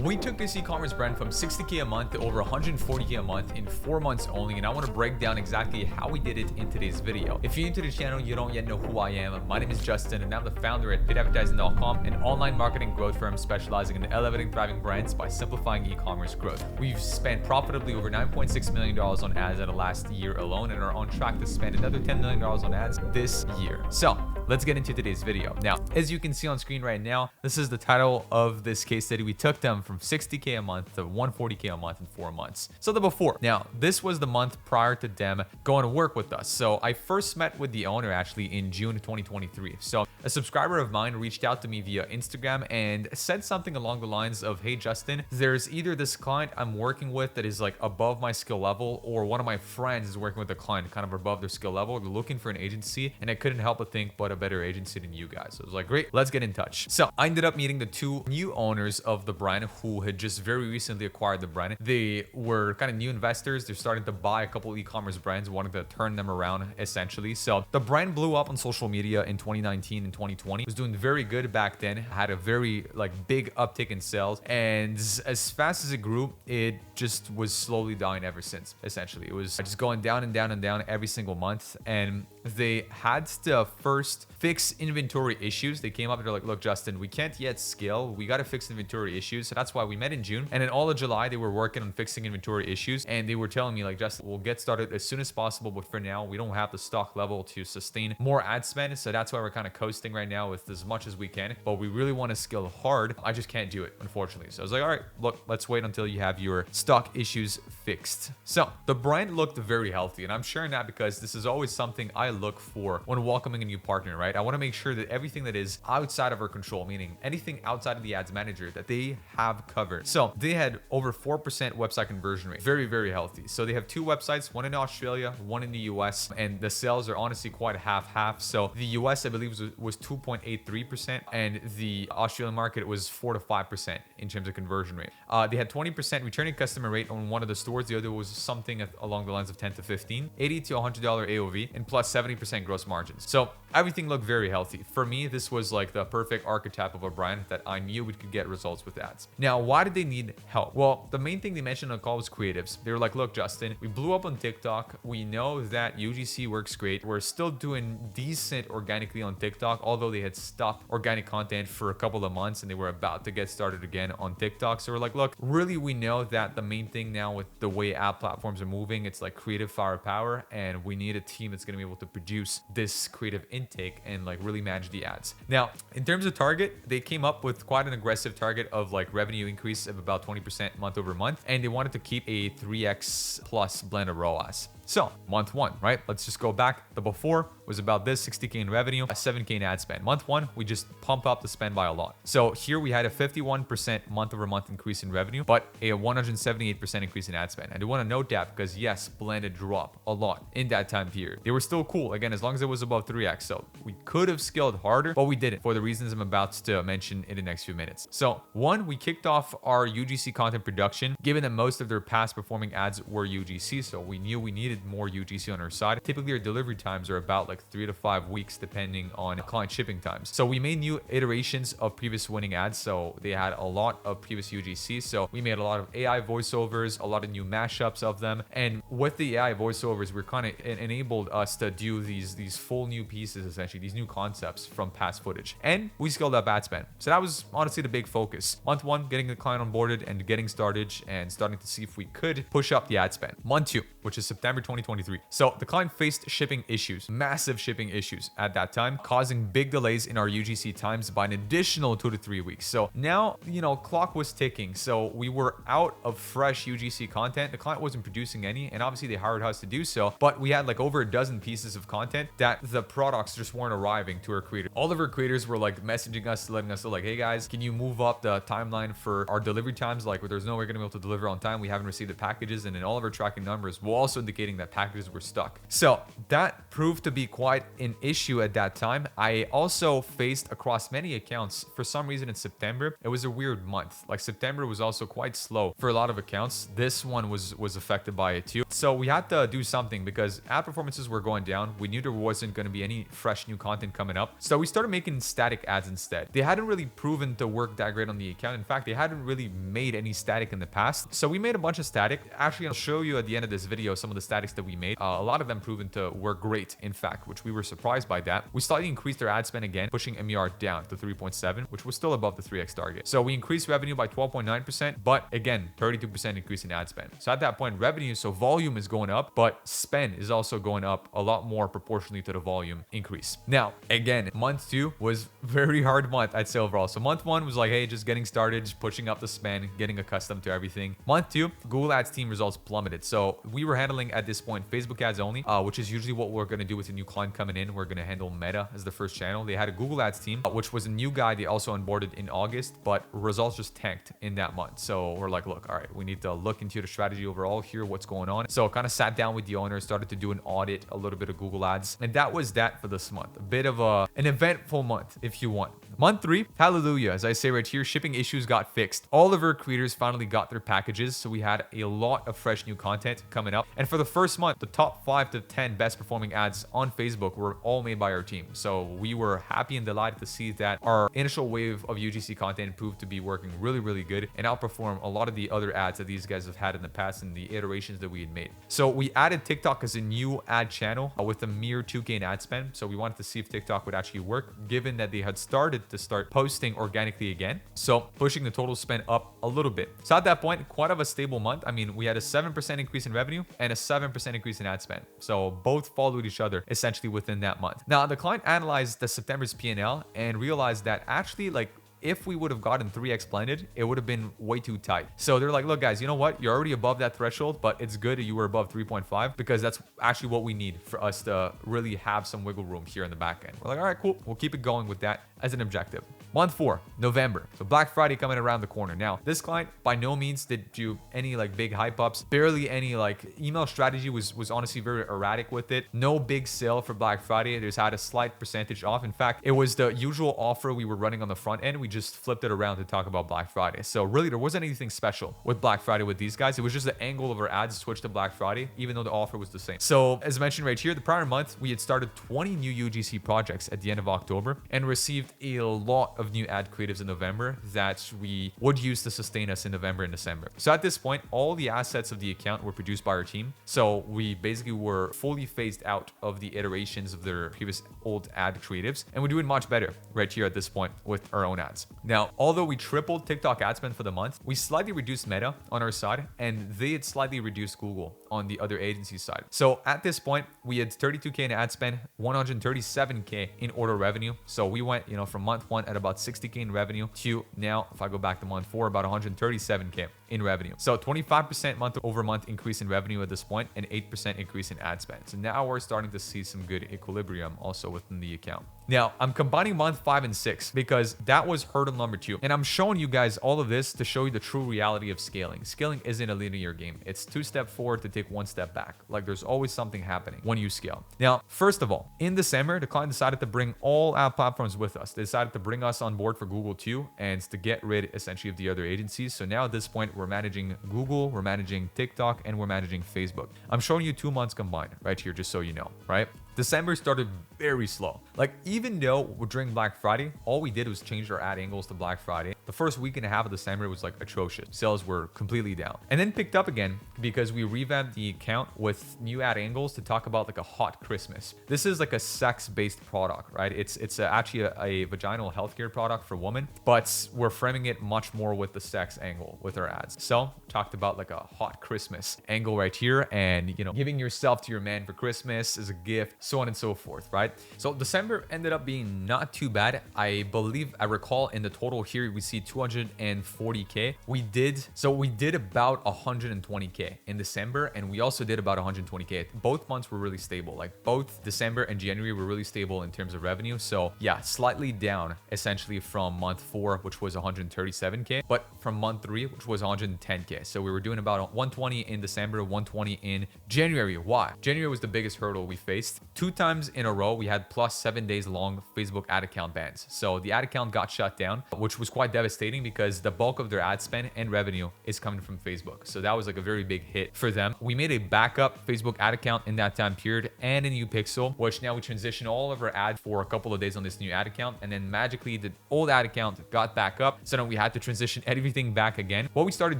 We took this e-commerce brand from 60K a month to over 140K a month in 4 months only, and I want to break down exactly how we did it in today's video. If you're new to the channel, you don't yet know who I am. My name is Justin, and I'm the founder at fitadvertising.com, an online marketing growth firm specializing in elevating thriving brands by simplifying e-commerce growth. We've spent profitably over $9.6 million on ads in the last year alone, and are on track to spend another $10 million on ads this year. So let's get into today's video. Now, as you can see on screen right now, this is the title of this case study. We took them from 60K a month to 140K a month in 4 months. So the before. Now, this was the month prior to them going to work with us. So I first met with the owner actually in June 2023. So a subscriber of mine reached out to me via Instagram and said something along the lines of, "Hey Justin, there's either this client I'm working with that is like above my skill level, or one of my friends is working with a client kind of above their skill level. They're looking for an agency, and I couldn't help but think but a better agency than you guys." So I was like, great, let's get in touch. So I ended up meeting the two new owners of the brand who had just very recently acquired the brand. They were kind of new investors. They're starting to buy a couple e-commerce brands, wanting to turn them around essentially. So the brand blew up on social media in 2019 and 2020. It was doing very good back then, had a very big uptick in sales, and as fast as it grew, it just was slowly dying ever since. Essentially, it was just going down and down and down every single month, and they had to first fix inventory issues. They came up and they're like, "Look, Justin, we can't yet scale. We got to fix inventory issues." So that's why we met in June. And in all of July, they were working on fixing inventory issues. And they were telling me like, "Justin, we'll get started as soon as possible. But for now, we don't have the stock level to sustain more ad spend. So that's why we're kind of coasting right now with as much as we can. But we really want to scale hard. I just can't do it, unfortunately." So I was like, "All right, look, let's wait until you have your stock issues fixed." So the brand looked very healthy. And I'm sharing that because this is always something I look for when welcoming a new partner, right? I want to make sure that everything that is outside of our control, meaning anything outside of the ads manager, that they have covered. So they had over 4% website conversion rate. Very, very healthy. So they have two websites, one in Australia, one in the US, and the sales are honestly quite half-half. So the US, I believe, was 2.83%, and the Australian market was 4 to 5% in terms of conversion rate. They had 20% returning customer rate on one of the stores. The other was something along the lines of 10 to 15, $80 to $100 AOV, and plus 70% gross margins. So everything looked very healthy. For me, this was like the perfect archetype of a brand that I knew we could get results with ads. Now, why did they need help? Well, the main thing they mentioned on the call was creatives. They were like, "Look, Justin, we blew up on TikTok. We know that UGC works great. We're still doing decent organically on TikTok, although they had stopped organic content for a couple of months and they were about to get started again on TikTok. So we're like, look, really, we know that the main thing now with the way ad platforms are moving, it's like creative firepower, and we need a team that's going to be able to produce this creative intake and like really manage the ads." Now, in terms of target, they came up with quite an aggressive target of like revenue increase of about 20% month over month, and they wanted to keep a 3x plus blended ROAS. So month one, right? Let's just go back. The before was about this 60K in revenue, a 7K in ad spend. Month one, we just pump up the spend by a lot. So here we had a 51% month over month increase in revenue, but a 178% increase in ad spend. I do want to note that because yes, blended drop a lot in that time period. They were still cool. Again, as long as it was above 3x. So we could have scaled harder, but we didn't for the reasons I'm about to mention in the next few minutes. So one, we kicked off our UGC content production, given that most of their past performing ads were UGC. So we knew we needed more UGC on our side. Typically, our delivery times are about like 3 to 5 weeks, depending on client shipping times. So we made new iterations of previous winning ads. So they had a lot of previous UGC. So we made a lot of AI voiceovers, a lot of new mashups of them. And with the AI voiceovers, we're kind of enabled us to do these full new pieces, essentially, these new concepts from past footage. And we scaled up ad spend. So that was honestly the big focus. Month one, getting the client onboarded and getting started and starting to see if we could push up the ad spend. Month two, which is September 2023. So the client faced shipping issues, massive shipping issues at that time, causing big delays in our UGC times by an additional 2 to 3 weeks. So now, clock was ticking. So we were out of fresh UGC content. The client wasn't producing any, and obviously they hired us to do so, but we had like over a dozen pieces of content that the products just weren't arriving to our creators. All of our creators were like messaging us, letting us know like, "Hey guys, can you move up the timeline for our delivery times? Like, there's no way we're going to be able to deliver on time. We haven't received the packages." And then all of our tracking numbers were also indicating stating that packages were stuck. So that proved to be quite an issue at that time. I also faced across many accounts, for some reason in September, it was a weird month. Like September was also quite slow for a lot of accounts. This one was affected by it too. So we had to do something because ad performances were going down. We knew there wasn't going to be any fresh new content coming up. So we started making static ads instead. They hadn't really proven to work that great on the account. In fact, they hadn't really made any static in the past. So we made a bunch of static. Actually, I'll show you at the end of this video some of the statics that we made. A lot of them proven to work great, in fact, which we were surprised by that. We slightly increased our ad spend again, pushing MER down to 3.7, which was still above the 3x target. So we increased revenue by 12.9%, but again, 32% increase in ad spend. So at that point, revenue, so volume is going up, but spend is also going up a lot more proportionally to the volume increase. Now, again, month 2 was very hard month, I'd say overall. So month 1 was like, hey, just getting started, just pushing up the spend, getting accustomed to everything. Month 2, Google Ads team results plummeted. So we were handling at this point Facebook ads only, which is usually what we're going to do with a new client coming in. We're going to handle Meta as the first channel. They had a Google Ads team, which was a new guy they also onboarded in August, but results just tanked in that month. So we're like, look, all right, we need to look into the strategy overall here, what's going on. So kind of sat down with the owner, started to do an audit, a little bit of Google Ads. And that was that for this month. A bit of an eventful month, if you want. Month 3, hallelujah. As I say right here, shipping issues got fixed. All of our creators finally got their packages. So we had a lot of fresh new content coming up. And for the first month, the top 5 to 10 best performing ads on Facebook were all made by our team. So we were happy and delighted to see that our initial wave of UGC content proved to be working really, really good and outperform a lot of the other ads that these guys have had in the past and the iterations that we had made. So we added TikTok as a new ad channel with a mere 2K in ad spend. So we wanted to see if TikTok would actually work, given that they had started to start posting organically again. So pushing the total spend up a little bit. So at that point, quite of a stable month. I mean, we had a 7% increase in revenue and a 7% increase in ad spend. So both followed each other essentially within that month. Now, the client analyzed the September's P&L and realized that actually, like, if we would have gotten 3x blended, it would have been way too tight. So they're like, look, guys, you know what? You're already above that threshold, but it's good that you were above 3.5 because that's actually what we need for us to really have some wiggle room here in the back end. We're like, all right, cool. We'll keep it going with that as an objective. Month 4, November. So Black Friday coming around the corner. Now, this client by no means did do any like big hype ups, barely any like email strategy was honestly very erratic with it. No big sale for Black Friday. There's had a slight percentage off. In fact, it was the usual offer we were running on the front end. We just flipped it around to talk about Black Friday. So really there wasn't anything special with Black Friday with these guys. It was just the angle of our ads switched to Black Friday, even though the offer was the same. So as mentioned right here, the prior month, we had started 20 new UGC projects at the end of October and received a lot of new ad creatives in November that we would use to sustain us in November and December. So at this point, all the assets of the account were produced by our team. So we basically were fully phased out of the iterations of their previous old ad creatives, and we're doing much better right here at this point with our own ads. Now, although we tripled TikTok ad spend for the month, we slightly reduced Meta on our side, and they had slightly reduced Google on the other agency side. So at this point, we had 32K in ad spend, 137K in order revenue. So we went, from month 1 at about 60K in revenue to now, if I go back to month 4, about 137K in revenue. So 25% month over month increase in revenue at this point and 8% increase in ad spend. So now we're starting to see some good equilibrium also within the account. Now, I'm combining month 5 and 6 because that was hurdle number 2. And I'm showing you guys all of this to show you the true reality of scaling. Scaling isn't a linear game. It's 2 steps forward to take 1 step back. Like there's always something happening when you scale. Now, first of all, in December, the client decided to bring all ad platforms with us. They decided to bring us on board for Google too and to get rid essentially of the other agencies. So now at this point, we're managing Google, we're managing TikTok, and we're managing Facebook. I'm showing you 2 months combined right here, just so you know, right? December started very slow. Like even though during Black Friday, all we did was change our ad angles to Black Friday. The first week and a half of December was like atrocious. Sales were completely down and then picked up again because we revamped the account with new ad angles to talk about like a hot Christmas. This is like a sex-based product, right? It's actually a vaginal healthcare product for women, but we're framing it much more with the sex angle with our ads. So talked about like a hot Christmas angle right here and, giving yourself to your man for Christmas as a gift. so on and so forth, right? So December ended up being not too bad. I believe I recall in the total here, we see 240K. We did about 120K in December, and we also did about 120K. Both months were really stable. Like both December and January were really stable in terms of revenue. So yeah, slightly down essentially from month 4, which was 137K, but from month 3, which was 110K. So we were doing about 120 in December, 120 in January. Why? January was the biggest hurdle we faced. 2 times in a row, we had plus 7 days long Facebook ad account bans. So the ad account got shut down, which was quite devastating because the bulk of their ad spend and revenue is coming from Facebook. So that was like a very big hit for them. We made a backup Facebook ad account in that time period and a new pixel, which now we transition all of our ads for a couple of days on this new ad account. And then magically the old ad account got back up. So then we had to transition everything back again. What we started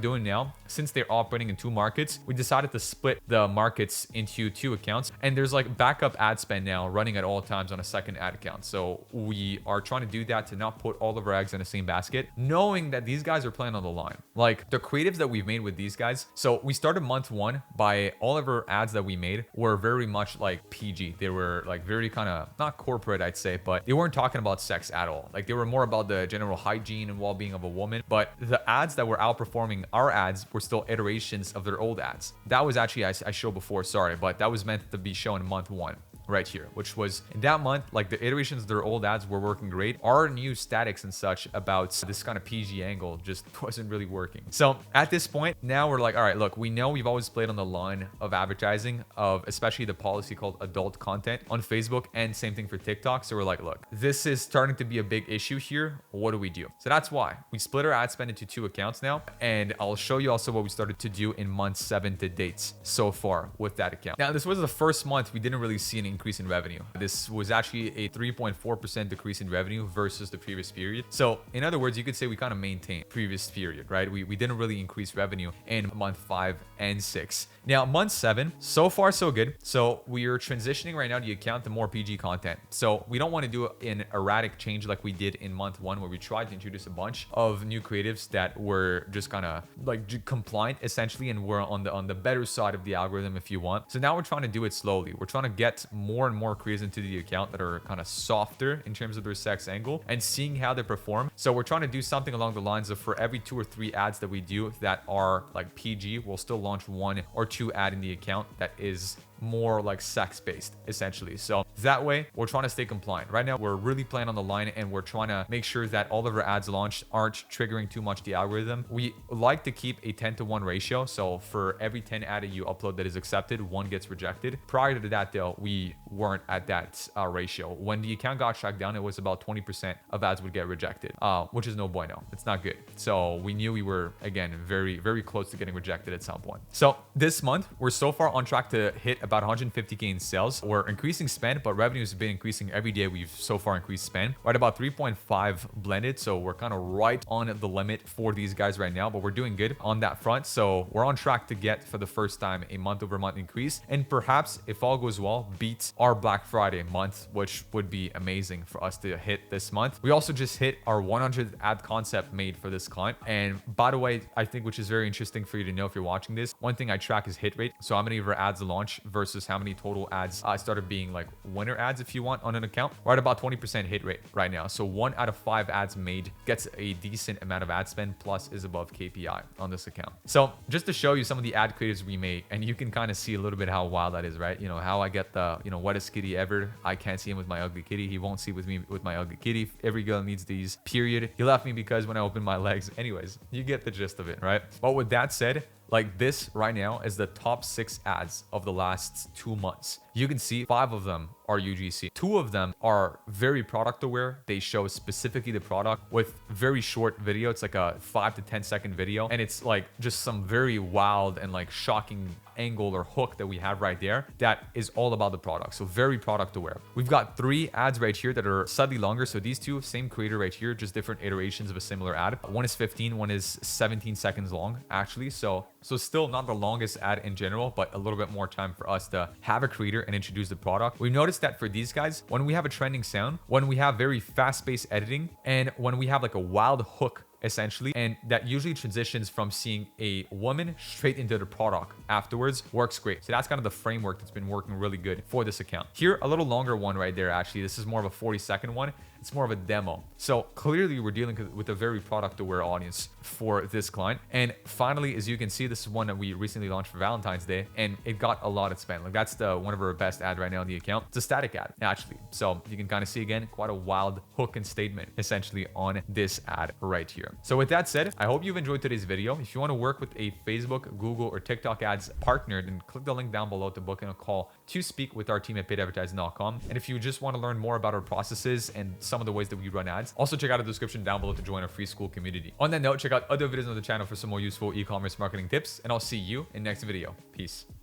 doing now, since they're operating in 2 markets, we decided to split the markets into 2 accounts. And there's like backup ad spend now running at all times on a second ad account. So we are trying to do that to not put all of our eggs in the same basket, knowing that these guys are playing on the line. Like the creatives that we've made with these guys. So we started month 1 by all of our ads that we made were very much like PG. They were like very kind of not corporate, I'd say, but they weren't talking about sex at all. Like they were more about the general hygiene and well-being of a woman. But the ads that were outperforming our ads were still iterations of their old ads. That was actually, I showed before, sorry, but that was meant to be shown in month 1. Right here, which was in that month, like the iterations of their old ads were working great. Our new statics and such about this kind of PG angle just wasn't really working. So at this point, now we're like, all right, look, we know we've always played on the line of advertising, of especially the policy called adult content on Facebook, and same thing for TikTok. So we're like, look, this is starting to be a big issue here. What do we do? So that's why we split our ad spend into 2 accounts now. And I'll show you also what we started to do in month 7 to date so far with that account. Now, this was the first month we didn't really see an increase in revenue. This was actually a 3.4% decrease in revenue versus the previous period. So in other words, you could say we kind of maintained previous period, right? We didn't really increase revenue in month 5 and 6. Now, month 7, so far so good. So we are transitioning right now the account to more PG content. So we don't want to do an erratic change like we did in month 1, where we tried to introduce a bunch of new creatives that were just kind of like compliant essentially, and were on the better side of the algorithm, if you want. So now we're trying to do it slowly. We're trying to get more and more creators into the account that are kind of softer in terms of their sex angle and seeing how they perform. So we're trying to do something along the lines of, for every 2 or 3 ads that we do that are like PG, we'll still launch 1 or 2 ad in the account that is more like sex based essentially. So that way we're trying to stay compliant. Right now we're really playing on the line, and we're trying to make sure that all of our ads launched aren't triggering too much the algorithm. We like to keep a 10-to-1 ratio. So for every 10 ad that you upload that is accepted, 1 gets rejected. Prior to that though, we weren't at that ratio. When the account got shut down, it was about 20% of ads would get rejected, which is no bueno. It's not good. So we knew we were, again, very, very close to getting rejected at some point. So this month we're so far on track to hit about 150K in sales. We're increasing spend, but revenue has been increasing every day. We've so far increased spend. We're at about 3.5 blended. So we're kind of right on the limit for these guys right now, but we're doing good on that front. So we're on track to get, for the first time, a month-over-month increase, and perhaps, if all goes well, beat our Black Friday month, which would be amazing for us to hit this month. We also just hit our 100th ad concept made for this client. And by the way, I think, which is very interesting for you to know if you're watching this, one thing I track is hit rate. So how many of our ads launch versus how many total ads started being like winner ads, if you want, on an account. We're at about 20% hit rate right now. So 1 out of 5 ads made gets a decent amount of ad spend, plus is above KPI on this account. So just to show you some of the ad creatives we made, and you can kind of see a little bit how wild that is, right? You know, how I get the, wettest kitty ever. I can't see him with my ugly kitty. He won't see with me with my ugly kitty. Every girl needs these, period. He left me because when I opened my legs. Anyways, you get the gist of it, right? But with that said, like this right now is the top 6 ads of the last 2 months. You can see 5 of them are UGC. 2 of them are very product aware. They show specifically the product with very short video. It's like a 5 to 10 second video. And it's like just some very wild and like shocking angle or hook that we have right there that is all about the product. So very product aware. We've got 3 ads right here that are slightly longer. So these 2, same creator right here, just different iterations of a similar ad. One is 15, one is 17 seconds long actually. So still not the longest ad in general, but a little bit more time for us to have a creator and introduce the product. We noticed that for these guys, when we have a trending sound, when we have very fast-paced editing, and when we have like a wild hook essentially, and that usually transitions from seeing a woman straight into the product afterwards. Works great. So that's kind of the framework that's been working really good for this account. Here, a little longer one right there, actually. This is more of a 40-second one. It's more of a demo. So clearly we're dealing with a very product aware audience for this client. And finally, as you can see, this is one that we recently launched for Valentine's Day, and it got a lot of spend. Like that's one of our best ad right now on the account. It's a static ad, actually. So you can kind of see again, quite a wild hook and statement essentially on this ad right here. So with that said, I hope you've enjoyed today's video. If you want to work with a Facebook, Google, or TikTok ads partner, then click the link down below to book in a call to speak with our team at paidadvertising.com. And if you just want to learn more about our processes and some of the ways that we run ads, also check out the description down below to join our free school community. On that note, check out other videos on the channel for some more useful e-commerce marketing tips, and I'll see you in the next video. Peace.